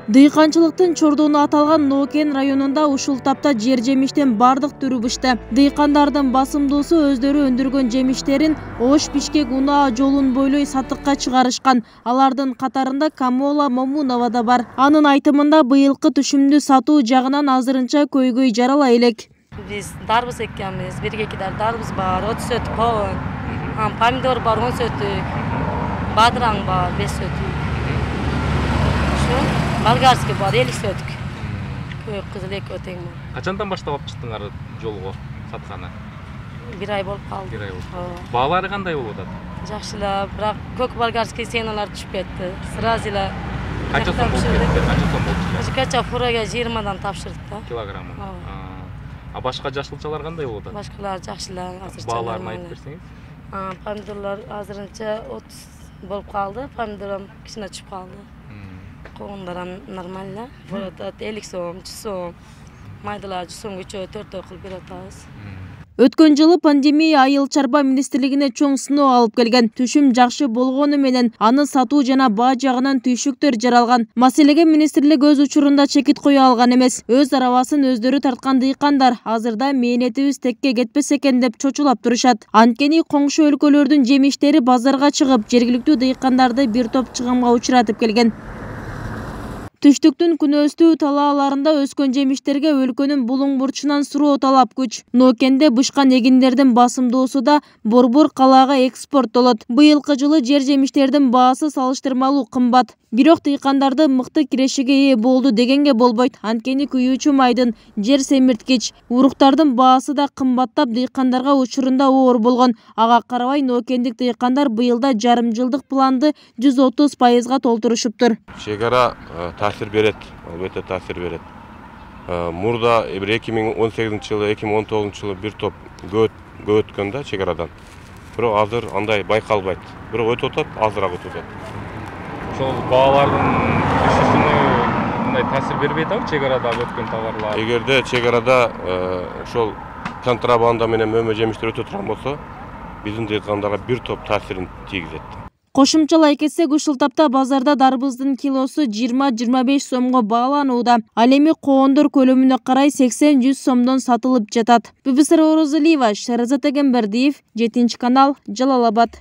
Дыйканчылыктын чордону аталган Нокен районунда ушул тапта жер жемиштен бардык түрү бышты. Дыйкандардын басымдуусу өздөрү өндүргөн жемиштерин Ош-Бишкек унаа жолун бойлой сатыкка чыгарышкан. Алардын катарында Камола Момунова да бар. Анын айтымында быйылкы түшүмдү сатуу жагынан азырынча көйгөй жарала элек. Биз дарбыз эккенбиз, 1 гектар дарбыз бар, 30 сөтүк ковун, помидор бар 10 сөтүк, бадыраң бар 5 сөтүк. Болгарский бар 50 сөтүк. Көк кызыл экөө тең бар. Качандан баштап алып чыктыңар жолго сатканы? 1 ай болуп калды. 1 ай болуп. Баалары кандай болуп атат? Жакшылап, бирок көк болгарский сеналар түшүп кетти. Сразу эле Канча сом болуп кетти? Канча сом болуп? Кача фурага 20дан тапшырдык да. Килограммы. А башка жашылчалар кандай болуп атат? Башкалар жакшылап, азырча. Бааларын айтып берсеңиз? Помидорлор азырынча 30 болуп калды, помидором кичине түшүп калды. Ковундар нормально. Вот 50 сом, 100 сом. Майдалар 100 сомго 4 кылып берип атабыз. Өткөн жылы пандемия айыл чарба министрлигине чоң сыноо алып келген. Түшүм жакшы болгону менен аны сатуу жана баа жагынан түйшүктөр жаралган. Маселеге министрлик өз учурунда чекит кое алган эмес. Өз арабасын өздөрү тарткан дыйкандар азырда мээнетибиз текке кетпес экен деп чочулап турушат. Анткени коңшу өлкөлөрдүн жемиштери базарга чыгып, жергиликтүү дыйкандарды бир топ чыгымга учуратып келген. Түштүктүн күнөөстүү талааларында өскөн жемиштерге өлкөнүн булуң бурчунан суроо талап күч. Нокенде бышкан эгиндердин басымдуусу да Борбор калаага экспорттолот. Быйылкы жылы жер жемиштердин баасы салыштырмалуу кымбат. Бирок дыйкандарды мыкты кирешиге ээ болду дегенге болбойт. Анткени күйүүчү майдын, жер семирткич, уруктардын баасы да кымбаттап дыйкандарга учурунда оор болгон. Ага карабай нокендик дыйкандар быйылда жарым жылдык планды 130% толтурушуптур. Чегара таасир берет, албетте таасир берет. Мурда 2018-жылы, 2019-жылы бир топ көп өткөн да чегарадан. Бирок азыр андай байкалбайт. Бирок өтүп атат, азыраак өтүп атат. Ошол баалардын түшүшүнө мындай таасир бербейт ал чегарада өткөн товарлар. Эгерде чегарада ошол контрабанда менен мөмө жемиштер өтө турган болсо, биздин дыйкандарга бир топ таасирин тийгизет. Кошумчалай кетсек, ушул тапта базарда дарбыздын килосу 20-25 сомго бааланууда. Ал эми коондор көлөмүнө карай 80-100 сомдон сатылып жатат. ББС Розалиева, Шеразат Эгембердиев, 7 канал, Жалал Абад.